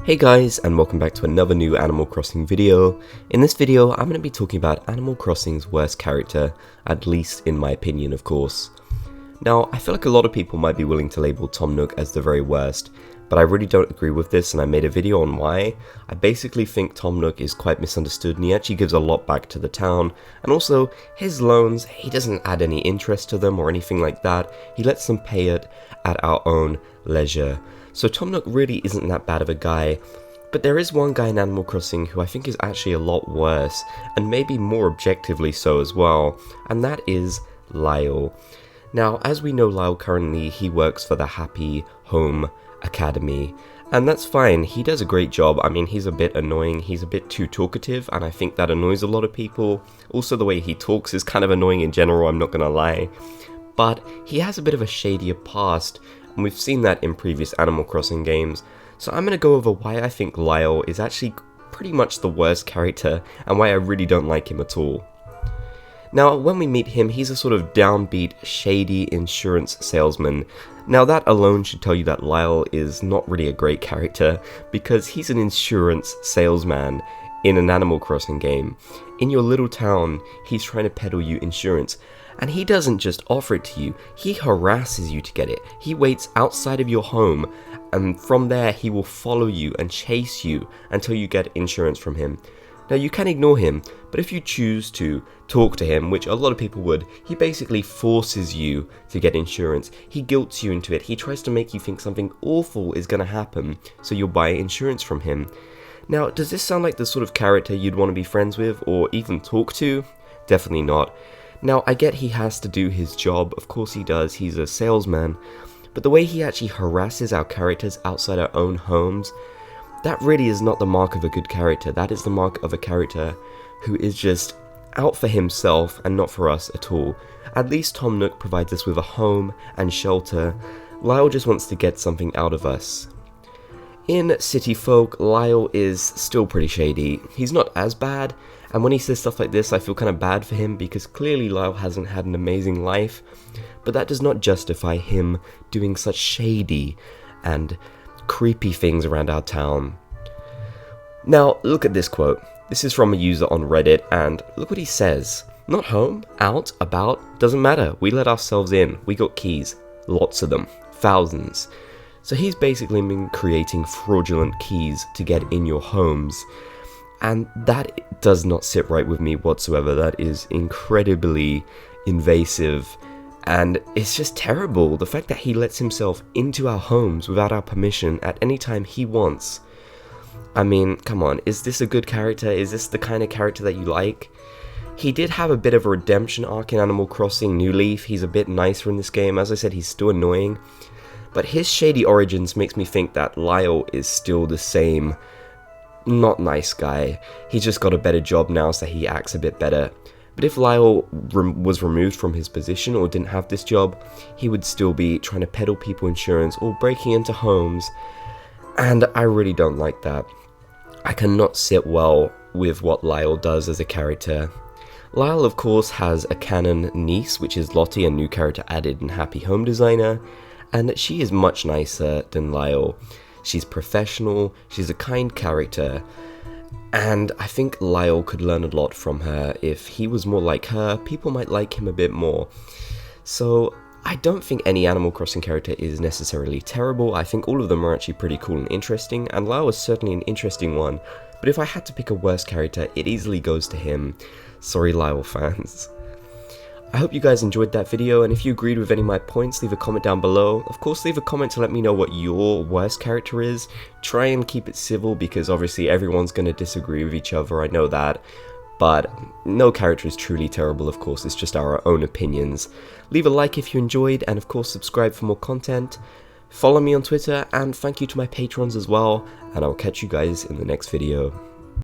Hey guys, and welcome back to another new Animal Crossing video. In this video, I'm going to be talking about Animal Crossing's worst character, at least in my opinion, of course. Now, I feel like a lot of people might be willing to label Tom Nook as the very worst, but I really don't agree with this, and I made a video on why. I basically think Tom Nook is quite misunderstood, and he actually gives a lot back to the town, and also, his loans, he doesn't add any interest to them or anything like that. He lets them pay it at our own leisure. So Tom Nook really isn't that bad of a guy, but there is one guy in Animal Crossing who I think is actually a lot worse, and maybe more objectively so as well, and that is Lyle. Now, as we know, Lyle currently, he works for the Happy Home Academy, and that's fine. He does a great job. I mean, he's a bit annoying, he's a bit too talkative, and I think that annoys a lot of people. Also, the way he talks is kind of annoying in general, I'm not gonna lie. But he has a bit of a shadier past, and we've seen that in previous Animal Crossing games, so I'm going to go over why I think Lyle is actually pretty much the worst character, and why I really don't like him at all. Now, when we meet him, he's a sort of downbeat, shady insurance salesman. Now that alone should tell you that Lyle is not really a great character, because he's an insurance salesman in an Animal Crossing game. In your little town, he's trying to peddle you insurance. And he doesn't just offer it to you, he harasses you to get it. He waits outside of your home, and from there he will follow you and chase you until you get insurance from him. Now you can ignore him, but if you choose to talk to him, which a lot of people would, he basically forces you to get insurance. He guilts you into it. He tries to make you think something awful is going to happen, so you'll buy insurance from him. Now, does this sound like the sort of character you'd want to be friends with or even talk to? Definitely not. Now, I get he has to do his job, of course he does, he's a salesman, but the way he actually harasses our characters outside our own homes, that really is not the mark of a good character. That is the mark of a character who is just out for himself and not for us at all. At least Tom Nook provides us with a home and shelter. Lyle just wants to get something out of us. In City Folk, Lyle is still pretty shady. He's not as bad, and when he says stuff like this, I feel kind of bad for him because clearly Lyle hasn't had an amazing life, but that does not justify him doing such shady and creepy things around our town. Now, look at this quote. This is from a user on Reddit, and look what he says. Not home, out, about, doesn't matter. We let ourselves in. We got keys. Lots of them. Thousands. So he's basically been creating fraudulent keys to get in your homes, and that does not sit right with me whatsoever. That is incredibly invasive, and it's just terrible. The fact that he lets himself into our homes without our permission at any time he wants. I mean, come on, is this a good character? Is this the kind of character that you like? He did have a bit of a redemption arc in Animal Crossing New Leaf. He's a bit nicer in this game. As I said, he's still annoying. But his shady origins makes me think that Lyle is still the same not nice guy. He's just got a better job now, so he acts a bit better. But if Lyle was removed from his position or didn't have this job, he would still be trying to peddle people insurance or breaking into homes. And I really don't like that. I cannot sit well with what Lyle does as a character. Lyle, of course, has a canon niece, which is Lottie, a new character added in Happy Home Designer. And she is much nicer than Lyle. She's professional, she's a kind character, and I think Lyle could learn a lot from her. If he was more like her, people might like him a bit more. So I don't think any Animal Crossing character is necessarily terrible. I think all of them are actually pretty cool and interesting, and Lyle is certainly an interesting one. But if I had to pick a worst character, it easily goes to him. Sorry, Lyle fans. I hope you guys enjoyed that video, and if you agreed with any of my points, leave a comment down below. Of course, leave a comment to let me know what your worst character is. Try and keep it civil, because obviously everyone's going to disagree with each other, I know that. But no character is truly terrible, of course, it's just our own opinions. Leave a like if you enjoyed, and of course subscribe for more content. Follow me on Twitter, and thank you to my patrons as well, and I'll catch you guys in the next video.